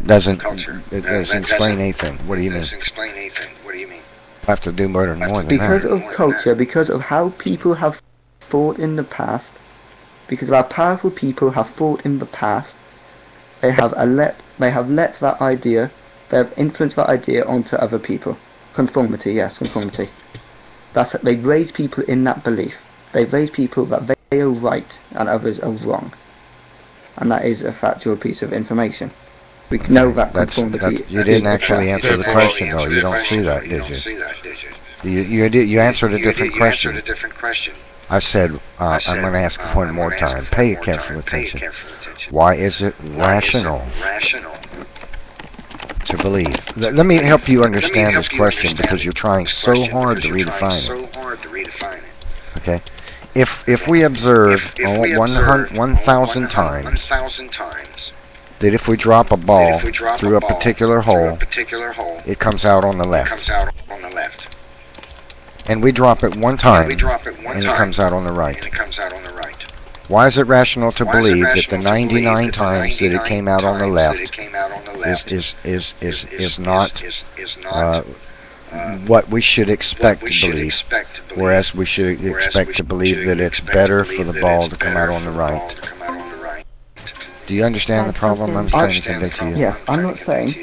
doesn't explain anything. What do you mean? I have to do more than that. Because of culture, because of how people have thought in the past, because of how powerful people have thought in the past, they have let that idea, they have influenced that idea onto other people. Conformity, yes, conformity. They've raised people in that belief. They've raised people that they are right and others are wrong. And that is a factual piece of information. We know that conformity. You didn't actually answer the question, though. You don't see that, did you? You answered a different question. I said, I'm going to ask it one more time. Pay careful attention. Why is it rational to believe? Let me help you understand this question, because you're trying so hard to redefine it. Okay? If we observe 1,000 times that if we drop a ball through a particular hole, it comes out on the left. And we drop it one time, and it comes out on the right. Why is it rational to believe that the 99 times that it came out on the left is not what we should expect to believe, whereas we should expect to believe that it's better for the ball to come out on the right? Do you understand the problem I'm trying to convey to you? Yes, I'm not saying.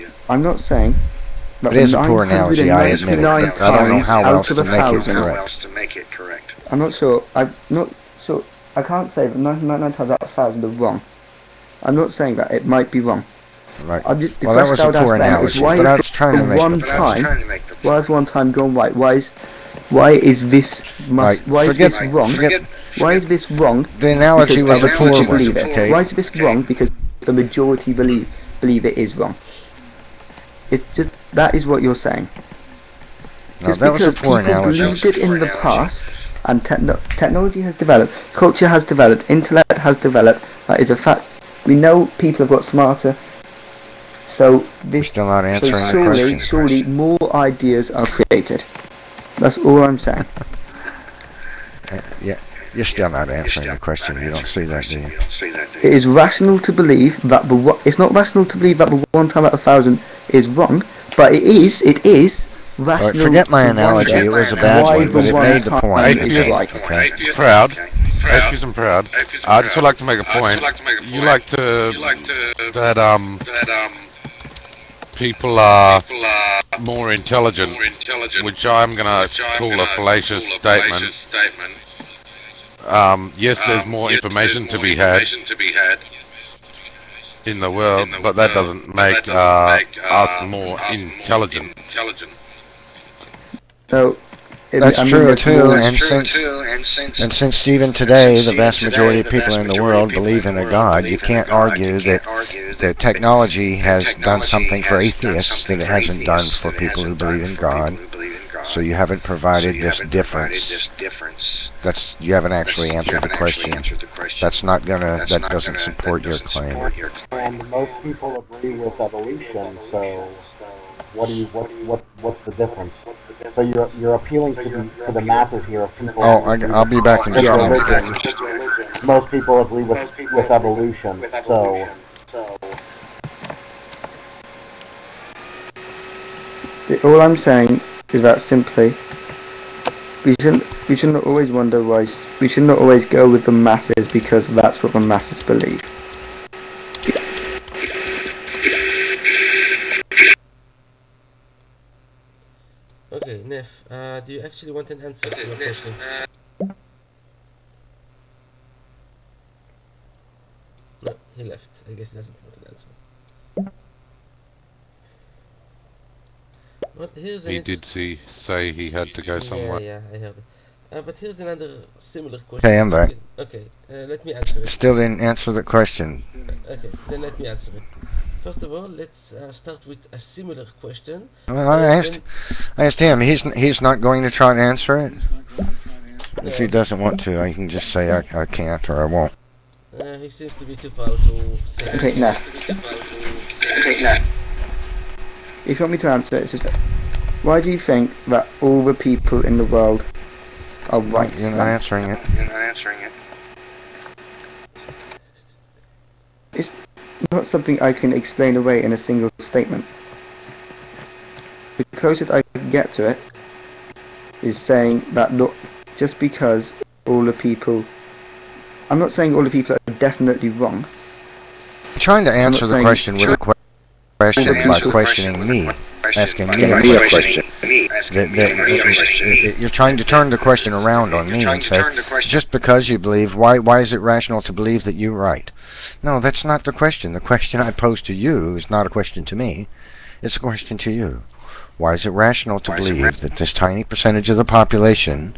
It is a poor analogy, I admit it, but I don't know how else to make it correct. I'm not sure. I can't say that 99 times out of 1,000 are wrong. I'm not saying that. It might be wrong. Right. Well, that was a poor analogy, but I was trying to make the point. Why has one time gone right? Why is this wrong? Why is this wrong? The analogy was a poor one. Okay. Why is this wrong? Because the majority believe it is wrong. It's just that is what you're saying. No, that was a poor analogy. Believed it in the past, and technology has developed, culture has developed, intellect has developed. That is a fact. We know people have got smarter. So this. Still not answering the question. Surely more ideas are created. That's all I'm saying. Yeah, you're still not answering the question. You don't see that, do you? It is rational to believe that it's not rational to believe that the 1 time out of 1,000 is wrong, but it is rational. Right, forget my analogy. It was a bad one, but it made the point. Atheism-proud. I just would like to make a point. You like to that people are more intelligent, which I'm gonna call a fallacious statement. Yes, there's more information to be had in the world, but that doesn't make us more intelligent. So that's true too, and since even today the vast majority of people in the world believe in a God, you can't argue that technology has done something for atheists that it hasn't done for people who believe in God. So you haven't provided this difference. You haven't actually answered the question. That doesn't support your claim. And most people agree with evolution, so what's the difference? So you're appealing to the masses here of people. Oh, I'll be back in just a minute. Most people agree with evolution, so. All I'm saying is that simply, we shouldn't always wonder why. We should not always go with the masses because that's what the masses believe. Okay, Neph, do you actually want an answer to your question? No, he left. I guess he doesn't want an answer. Well, he did say he had to go somewhere. Yeah, I heard it. But here's another similar question. Okay, I'm back. Okay, let me answer it. Still didn't answer the question. Okay, then let me answer it. First of all, let's start with a similar question. Well, I asked him. He's not going to try to answer it. If he doesn't want to, I can just say I can't or I won't. He seems to be too proud to say. Okay, no. If you want me to answer it, it's just, why do you think that all the people in the world are right? You're not answering it. not something I can explain away in a single statement. The closest I can get to it is saying that look, just because all the people, I'm not saying all the people are definitely wrong. I'm trying to answer the question with a question by questioning me, asking me a question. You're trying to turn the question around on me and say, just because you believe, why is it rational to believe that you're right? No, that's not the question. The question I pose to you is not a question to me. It's a question to you. Why is it rational to believe that this tiny percentage of the population,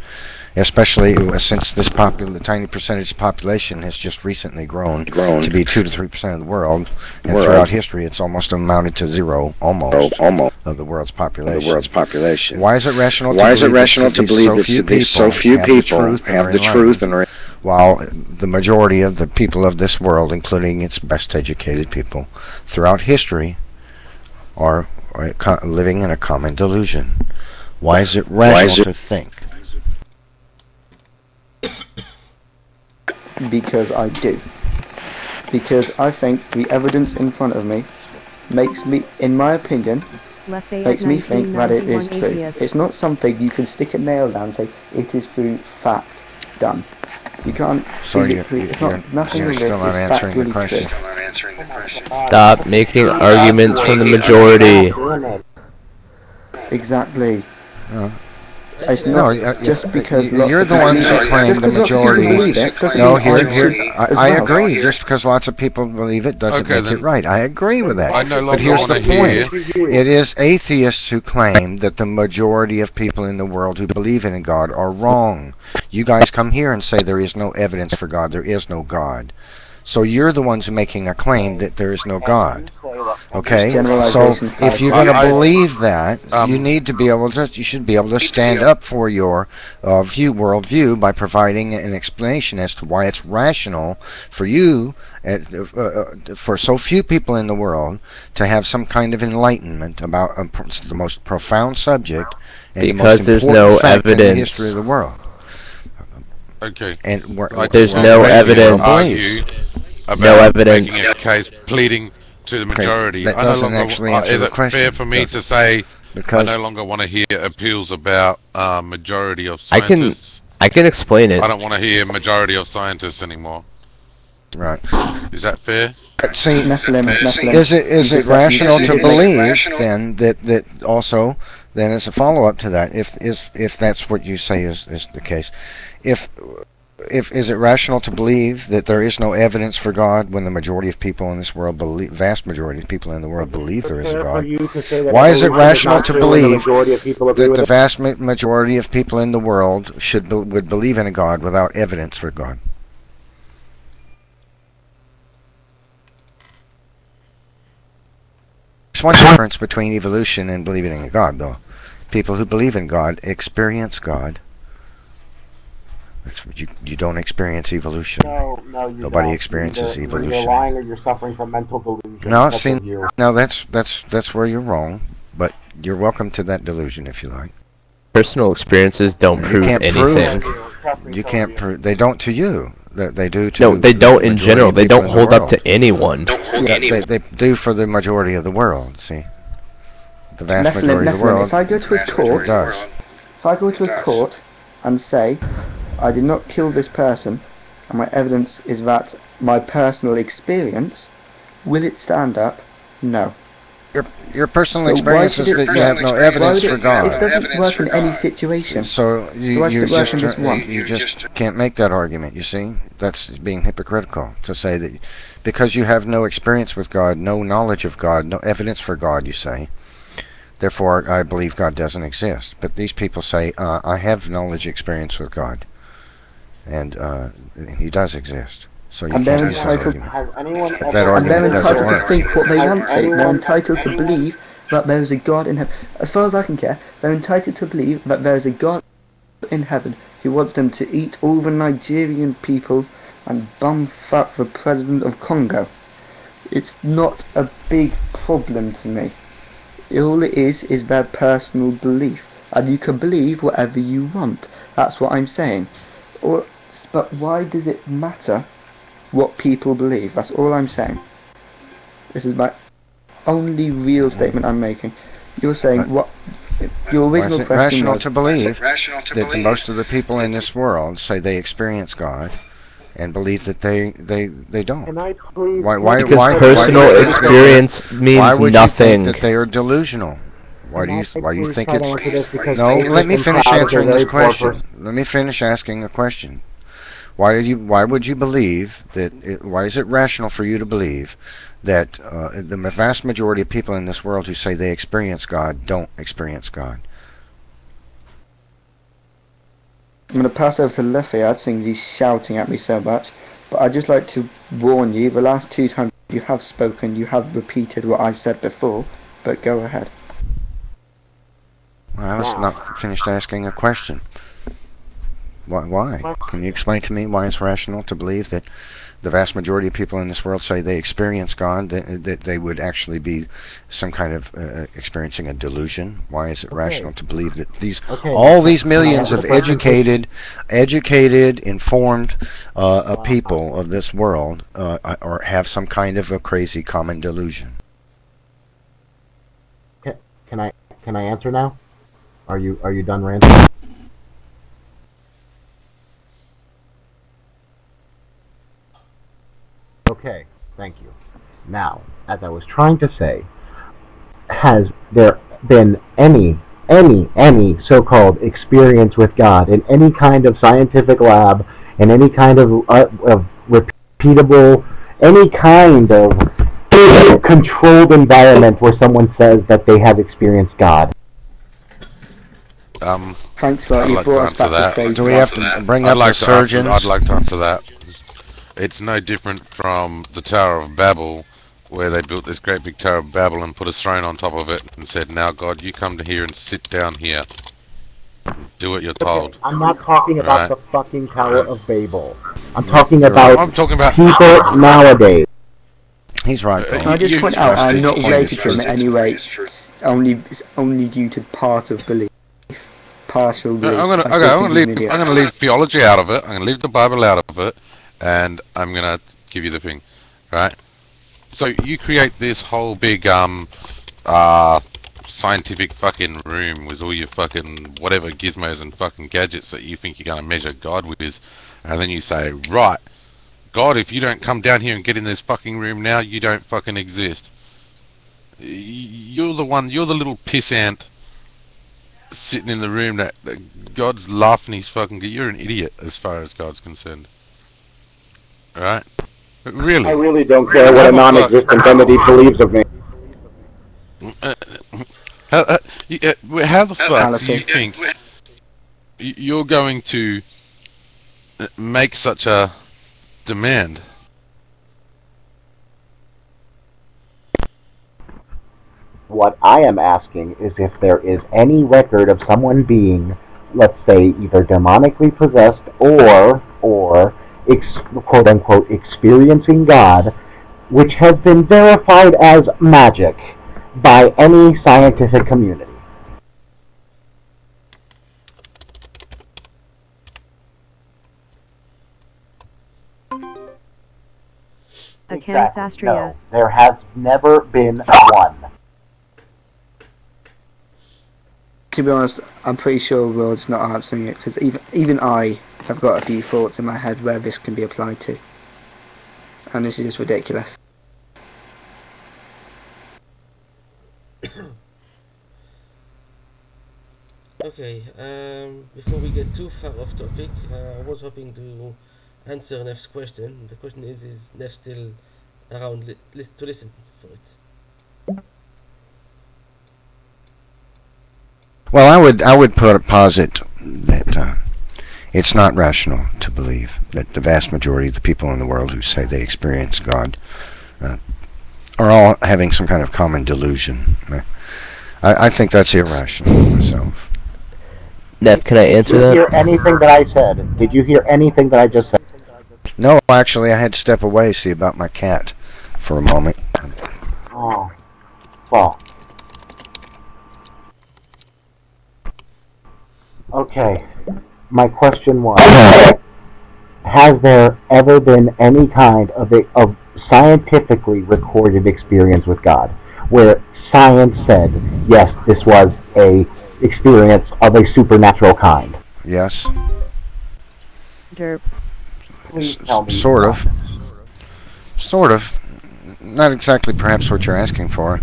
especially since this tiny percentage of the population has just recently grown to be 2 to 3% of the world, and throughout history it's almost amounted to zero, almost, of the world's population. Why is it rational to believe that so few people have the truth and while the majority of the people of this world, including its best educated people, throughout history are living in a common delusion? Why is it rational to think? Because I do. Because I think the evidence in front of me makes me, in my opinion, makes me think that it is true. It's not something you can stick a nail down and say, it is through fact, done. You can't physically, it's not, nothing of this is factually true. Stop making arguments from the majority. Exactly. It's No, not just because you're the ones who claim the majority. No, I agree. Just because lots of people believe it doesn't make it right. I agree with that. But here's the point. It is atheists who claim that the majority of people in the world who believe in God are wrong. You guys come here and say there is no evidence for God. There is no God. So you're the ones making a claim that there is no God. Okay? So if you're going to believe that, you need to be able to, you should be able to stand up for your worldview by providing an explanation as to why it's rational for you, for so few people in the world, to have some kind of enlightenment about the most profound subject and because the most there's no fact evidence in the history of the world. Okay. And there's no evidence. No evidence. Making a case pleading to the majority. That doesn't actually answer is the it question. fair for me to say Because I no longer want to hear appeals about majority of scientists? I can explain it. I don't want to hear majority of scientists anymore. Right. Is that fair? See, Nephilim. is it rational to believe then that also then as a follow up to that, if that's what you say is the case, if is it rational to believe that there is no evidence for God when the majority of people in this world vast majority of people in the world believe there is a God? Why is it rational to believe that the vast majority of people in the world would believe in a God without evidence for God? There's one difference between evolution and believing in God, though. People who believe in God experience God. You don't experience evolution. Nobody experiences evolution. You're lying or you're suffering from mental delusion. No, see, no, that's where you're wrong. But you're welcome to that delusion if you like. Personal experiences don't prove anything. You can't prove. They don't to you. They do to. No, they don't in general. They don't hold up to anyone. Yeah, they do for the majority of the world. See, the vast majority of the world. If I go to a court, and say, I did not kill this person, and my evidence is that my personal experience, will it stand up? No. Your personal experience is that you have no evidence for God. It doesn't work in any situation. So you just can't make that argument, you see? That's being hypocritical to say that because you have no experience with God, no knowledge of God, no evidence for God, you say. Therefore, I believe God doesn't exist. But these people say, I have knowledge experience with God. And He does exist. So you can't use that argument. That argument doesn't work. To think what they want to. They're entitled to believe that there is a God in heaven. As far as I can care, they're entitled to believe that there is a God in heaven who wants them to eat all the Nigerian people and bumfuck the president of Congo. It's not a big problem to me. All it is their personal belief. And you can believe whatever you want. That's what I'm saying. But why does it matter what people believe? That's all I'm saying. This is my only real statement I'm making. You're saying what? Your original question was... to believe that most of the people in this world say they experience God and believe that they don't? Can I please? Because personal experience means why would nothing. You think that they are delusional? Why do you think it's... No, let me finish answering this question. Let me finish asking a question. Why would you believe that? Why is it rational for you to believe that the vast majority of people in this world who say they experience God don't experience God? I'm going to pass over to Lefayette, since he's shouting at me so much. But I'd just like to warn you, the last 2 times you have spoken, you have repeated what I've said before. But go ahead. Well, I was not finished asking a question. Why? Can you explain to me why it's rational to believe that the vast majority of people in this world say they experience God, that they would actually be some kind of experiencing a delusion? Why is it rational to believe that all these millions of educated, informed people of this world or have some kind of a crazy common delusion? Can I answer now? Are you done ranting? Okay, thank you. Now, as I was trying to say, has there been any so-called experience with God in any kind of scientific lab, in any kind of repeatable, any kind of controlled environment where someone says that they have experienced God? Thanks, Lord. You brought us back to stage. Do we have to bring up the surgeons? I'd like to answer that. It's no different from the Tower of Babel, where they built this great big Tower of Babel and put a throne on top of it and said, "Now, God, you come to here and sit down here. Do what you're told." I'm not talking about the fucking Tower of Babel. I'm talking about people nowadays. He's right. Can I just point out, I'm not related to him in any way. It's only due to part of belief. Partial belief. I'm gonna leave theology out of it. I'm gonna leave the Bible out of it. And I'm gonna give you the thing, right? So you create this whole big scientific fucking room with all your fucking whatever gizmos and fucking gadgets that you think you're gonna measure God with, and then you say, right, God, if you don't come down here and get in this fucking room now, you don't fucking exist. You're the little piss ant sitting in the room that God's laughing his fucking. You're an idiot as far as God's concerned. Right? Really? I really don't care what a non-existent entity believes of me. How the fuck do you think you're going to make such a demand? What I am asking is if there is any record of someone being, let's say, either demonically possessed or quote-unquote experiencing God, which has been verified as magic by any scientific community. Exactly. No, there has never been one. To be honest, I'm pretty sure Rod's not answering it, because even I have got a few thoughts in my head where this can be applied to. And this is just ridiculous. Okay, before we get too far off topic, I was hoping to answer Neph's question. The question is Neph still around to listen for it? Well, I would posit that it's not rational to believe that the vast majority of the people in the world who say they experience God are all having some kind of common delusion. I think that's irrational myself. Neph, can I answer that? Did you hear anything that I said? Did you hear anything that I just said? No, actually, I had to step away, see about my cat for a moment. Oh, well. Okay. My question was, has there ever been any kind of scientifically recorded experience with God, where science said, yes, this was a experience of a supernatural kind. Yes. Please tell me. Sort of. Not exactly perhaps what you're asking for.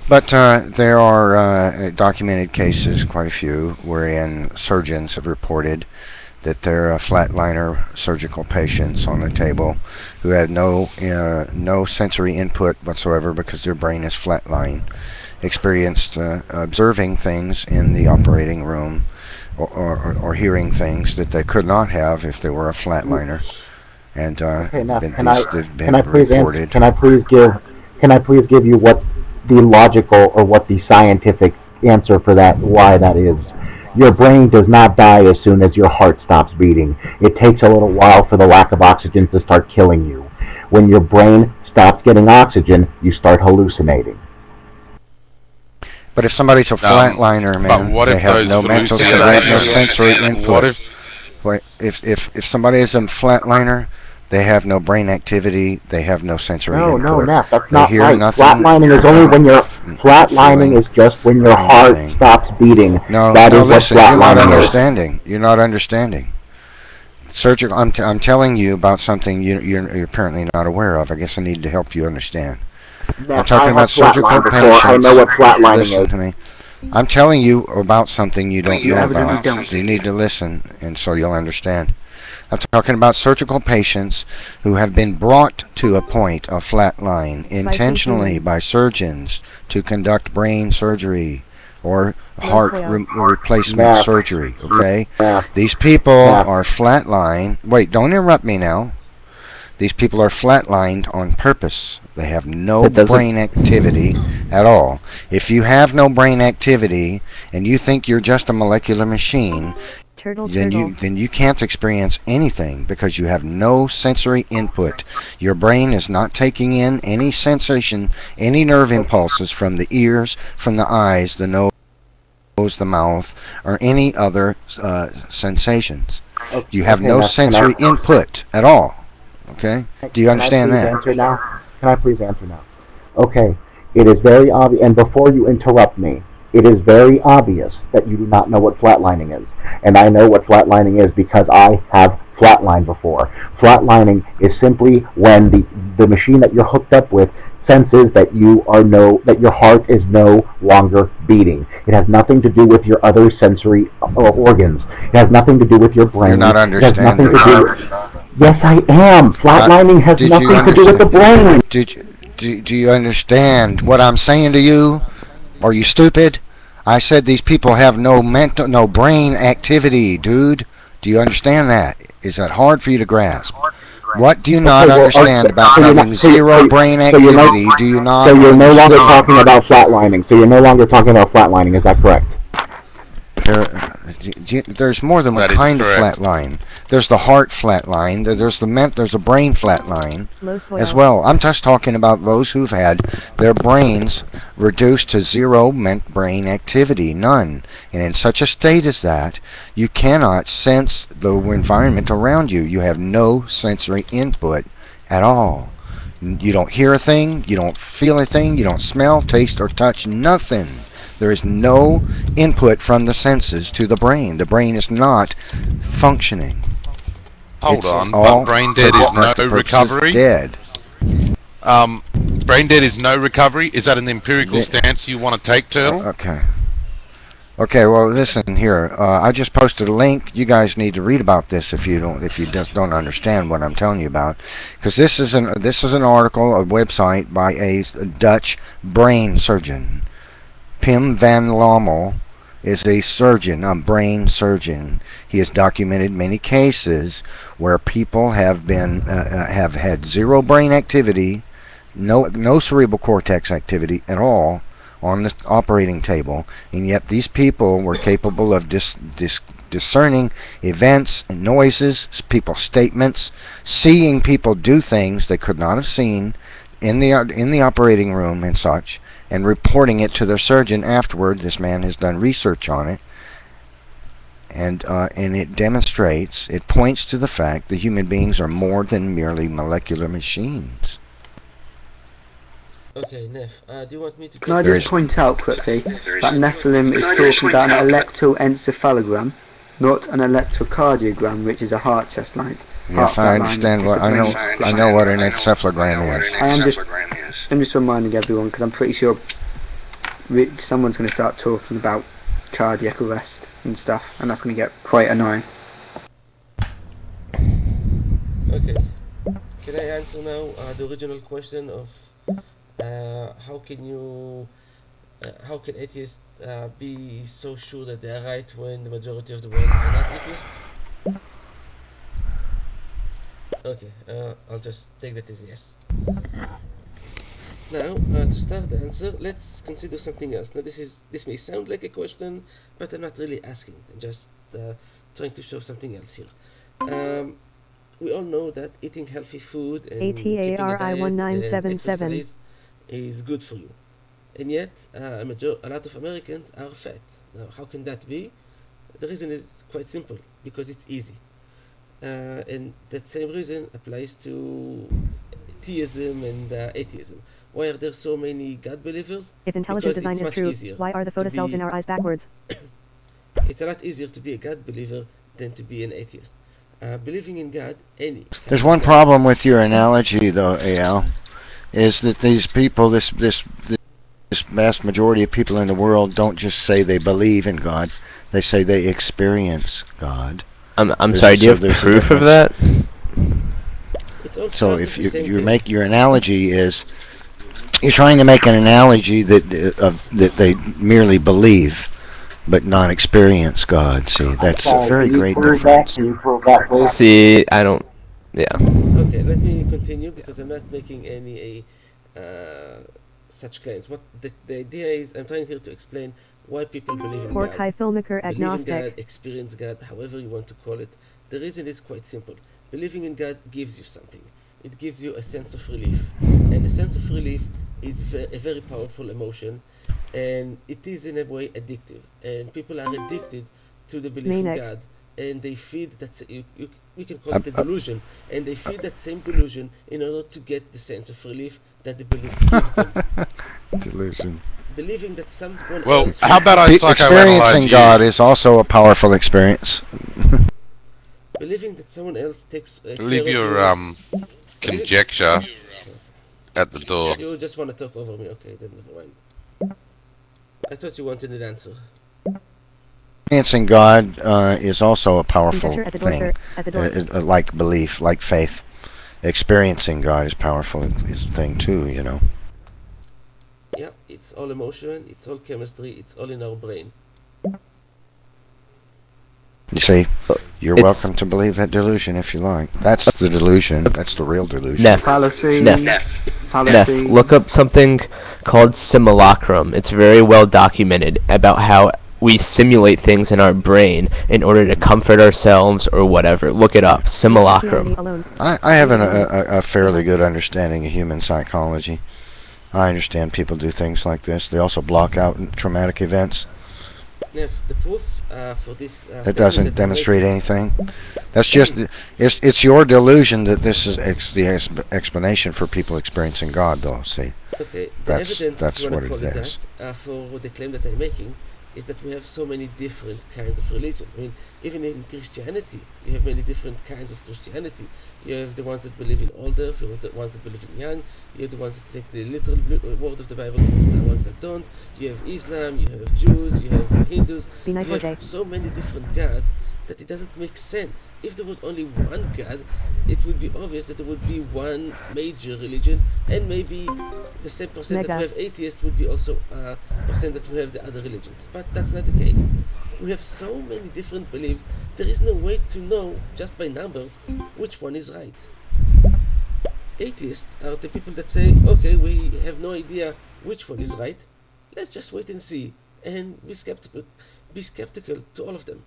But there are documented cases, quite a few, wherein surgeons have reported that there are flatliner surgical patients on the table who had no sensory input whatsoever because their brain is flatline, experienced observing things in the operating room or hearing things that they could not have if they were a flatliner. And okay, now, can I please give you what the logical or what the scientific answer for that, why that is? Your brain does not die as soon as your heart stops beating. It takes a little while for the lack of oxygen to start killing you. When your brain stops getting oxygen, you start hallucinating. But if somebody's a flatliner, man, they have no mental, no sensory input. If somebody is a flatliner, they have no brain activity. They have no sensory input. No, Neph, that's not right. Flatlining is only when your flatlining is just when your heart stops beating. No, listen, you're not understanding. You're not understanding. Surgical. I'm telling you about something you're apparently not aware of. I guess I need to help you understand. I'm talking about surgical patients. I know what flatlining is. Listen to me. I'm telling you about something you don't know about. You need to listen, and so you'll understand. I'm talking about surgical patients who have been brought to a point of flatline intentionally by surgeons to conduct brain surgery or heart replacement surgery, okay? These people are flatline. Wait, don't interrupt me now. These people are flatlined on purpose. They have no brain activity at all. If you have no brain activity and you think you're just a molecular machine, then you can't experience anything because you have no sensory input. Your brain is not taking in any sensation, any nerve impulses from the ears, from the eyes, the nose, the mouth, or any other sensations. You have no sensory input at all. Okay? Do you understand that? Can I please answer now? Okay. It is very obvious, and before you interrupt me, it is very obvious that you do not know what flatlining is. And I know what flatlining is because I have flatlined before. Flatlining is simply when the machine that you're hooked up with senses that that your heart is no longer beating. It has nothing to do with your other sensory organs. It has nothing to do with your brain. You're not understanding. Yes, I am. Flatlining has nothing to do with the brain. Do you understand what I'm saying to you? Are you stupid? I said these people have no brain activity, dude. Do you understand that? Is that hard for you to grasp? What do you not understand about having zero brain activity? Do you not? So you're no longer talking about flatlining. Is that correct? There's more than one kind of flatline. There's the heart flatline. There's a brain flatline as well. I'm just talking about those who've had their brains reduced to zero brain activity, none. And in such a state as that, you cannot sense the environment around you. You have no sensory input at all. You don't hear a thing. You don't feel a thing. You don't smell, taste, or touch nothing. There is no input from the senses to the brain. The brain is not functioning. Hold on, but brain dead is no recovery? Dead. Brain dead is no recovery? Is that an empirical stance you want to take, Turtle? Okay, well listen here. I just posted a link. You guys need to read about this if you just don't understand what I'm telling you about. Because this is an article, a website by a Dutch brain surgeon. Pim van Lommel is a surgeon, a brain surgeon. He has documented many cases where people have had zero brain activity, no cerebral cortex activity at all on the operating table, and yet these people were capable of discerning events and noises, people's statements, seeing people do things they could not have seen in the operating room and such, and reporting it to their surgeon afterward. This man has done research on it. and it demonstrates, it points to the fact that human beings are more than merely molecular machines. Okay, Neph, do you want me to... Can I just point out quickly that Nephilim is talking about an electroencephalogram, not an electrocardiogram, which is a heart chest line. Yes, I understand what I know what an encephalogram is. I'm just reminding everyone because I'm pretty sure someone's going to start talking about cardiac arrest and stuff, and that's going to get quite annoying. Okay, can I answer now the original question of how can atheists be so sure that they are right when the majority of the world are not atheists? Okay, I'll just take that as yes. Now, to start the answer, let's consider something else. Now, this may sound like a question, but I'm not really asking. I'm just trying to show something else here. We all know that eating healthy food and keeping a diet and exercise is good for you. And yet, a lot of Americans are fat. Now, how can that be? The reason is quite simple, because it's easy. And that same reason applies to theism and atheism. Why are there so many God believers? If intelligent design is true, why are the photocells in our eyes backwards? It's a lot easier to be a God believer than to be an atheist. Believing in God, There's one problem with your analogy, though, Eyal, is that these people, this vast majority of people in the world, don't just say they believe in God; they say they experience God. I'm sorry. Do you have proof of that? So if you make your analogy is, you're trying to make an analogy that they merely believe, but not experience God. See, that's a very great difference. See, I don't. Yeah. Okay, let me continue because I'm not making any such claims. What the idea is, I'm trying here to explain why people believe in God. Believe in God, experience God, however you want to call it. The reason is quite simple. Believing in God gives you something. It gives you a sense of relief, and a sense of relief is a very powerful emotion, and it is in a way addictive. And people are addicted to the belief in God, and they feed that. We can call it a delusion, and they feed that same delusion in order to get the sense of relief that the belief gives them. Delusion. Believing that someone else... how about I experiencing God is also a powerful experience. Believing that someone else takes... Leave your conjecture at the door. You just want to talk over me, okay, then never mind. I thought you wanted an answer. Experiencing God is also a powerful thing, like belief, like faith. Experiencing God is powerful is a thing too, you know. Yeah, it's all emotion, it's all chemistry, it's all in our brain. You see, you're welcome to believe that delusion if you like. That's the delusion. That's the real delusion. Neph. Fallacy. Neph. Look up something called simulacrum. It's very well documented about how we simulate things in our brain in order to comfort ourselves or whatever. Look it up. Simulacrum. I have a fairly good understanding of human psychology. I understand people do things like this. They also block out traumatic events. Yes, the proof for this... that doesn't demonstrate anything. That's just... It's your delusion that this is the explanation for people experiencing God, though, see. Okay, the evidence, that's what it is. For the claim that I'm making is that we have so many different kinds of religion. I mean, even in Christianity, you have many different kinds of Christianity. You have the ones that believe in old earth, you have the ones that believe in young, you have the ones that take the literal word of the Bible, you have the ones that don't. You have Islam, you have Jews, you have Hindus. You have so many different gods that it doesn't make sense. If there was only one God, it would be obvious that there would be one major religion, and maybe the same percent that we have atheists would be also percent that we have the other religions. But that's not the case. We have so many different beliefs, there is no way to know, just by numbers, which one is right. Atheists are the people that say, okay, we have no idea which one is right, let's just wait and see, and be skeptical to all of them.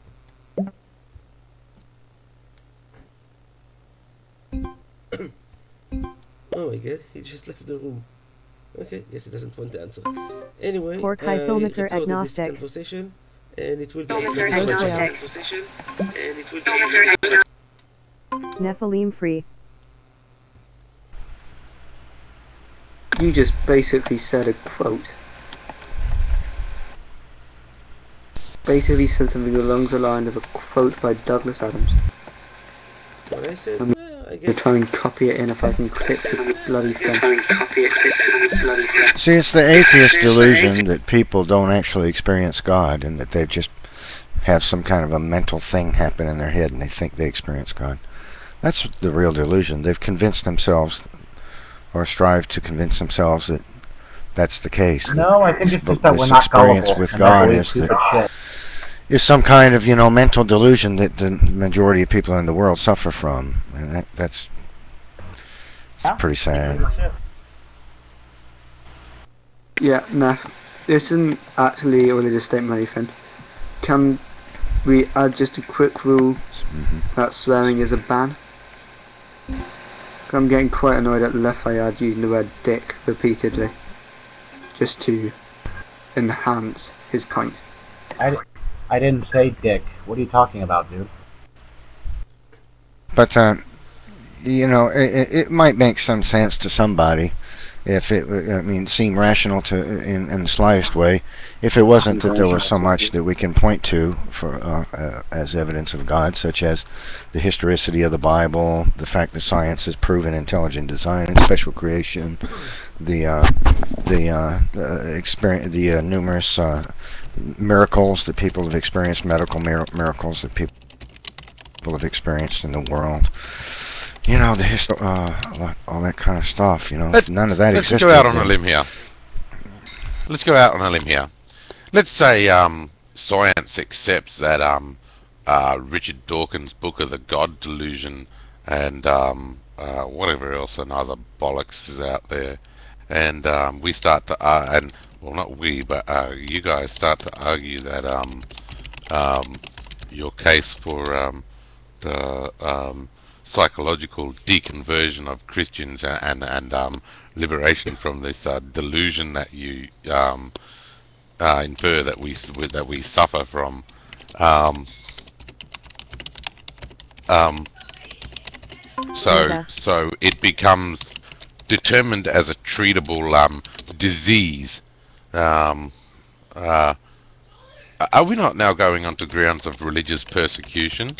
Oh my god, he just left the room. Okay, guess he doesn't want the answer. Anyway, he recorded this conversation, and it will be Nephilim free. You just basically said a quote. Basically said something along the line of a quote by Douglas Adams. What I said, I'm I gonna guess. try and copy it in if I can click the bloody thing. See, it's the atheist delusion that people don't actually experience God and that they just have some kind of a mental thing happen in their head and they think they experience God. That's the real delusion. They've convinced themselves or strive to convince themselves that that's the case. No, I think it's just that we're this not experience gullible. with and God that is some kind of, mental delusion that the majority of people in the world suffer from, and that's pretty sad. Yeah, Neph, this isn't actually a religious statement or anything. Can we add just a quick rule that swearing is a ban? I'm getting quite annoyed at the left Eyal using the word dick repeatedly, just to enhance his point. I didn't say dick. What are you talking about, dude? But, it might make some sense to somebody if it, seem rational in the slightest way, if it wasn't that there was so much that we can point to for as evidence of God, such as the historicity of the Bible, the fact that science has proven intelligent design and special creation, the numerous miracles that people have experienced, medical miracles that people have experienced in the world. The all that kind of stuff. None of that existed. Let's go out on a limb here. Let's say science accepts that Richard Dawkins' book of the God Delusion and whatever else another bollocks is out there, and we start to not we, but you guys start to argue that your case for the psychological deconversion of Christians and liberation from this delusion that you infer that we suffer from. So it becomes determined as a treatable disease. Are we not now going onto grounds of religious persecution?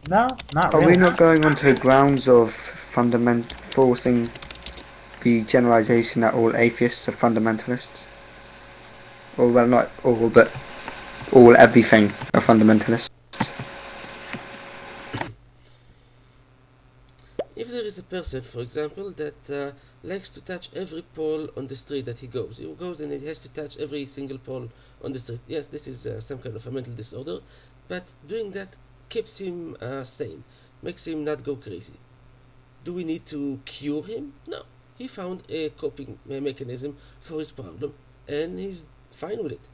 No, not really. Are we not going on to the grounds of forcing the generalization that all atheists are fundamentalists? Or, well, not all, but everything are fundamentalists? If there is a person, for example, that likes to touch every pole on the street that he goes and he has to touch every single pole on the street. Yes, this is some kind of a mental disorder, but doing that keeps him sane, makes him not go crazy. Do we need to cure him? No. He found a coping mechanism for his problem, and he's fine with it.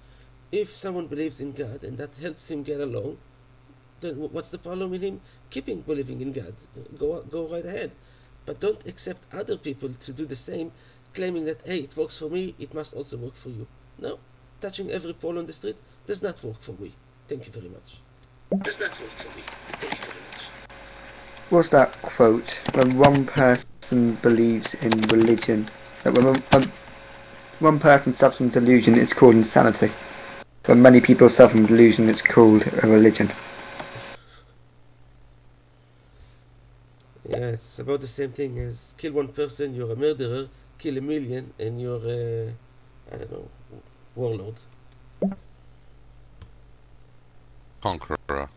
If someone believes in God and that helps him get along, then what's the problem with him keeping believing in God? Go right ahead. But don't accept other people to do the same, claiming that, hey, it works for me, it must also work for you. No. Touching every pole on the street does not work for me. Thank you very much. What's that quote? When one person believes in religion, when one person suffers from delusion, it's called insanity. When many people suffer from delusion, it's called a religion. Yeah, it's about the same thing as kill one person, you're a murderer, kill a million, and you're a, warlord. Conqueror.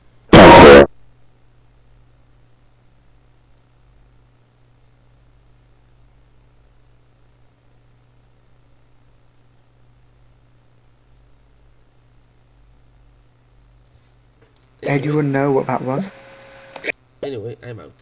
Anyone know what that was? Anyway, I'm out.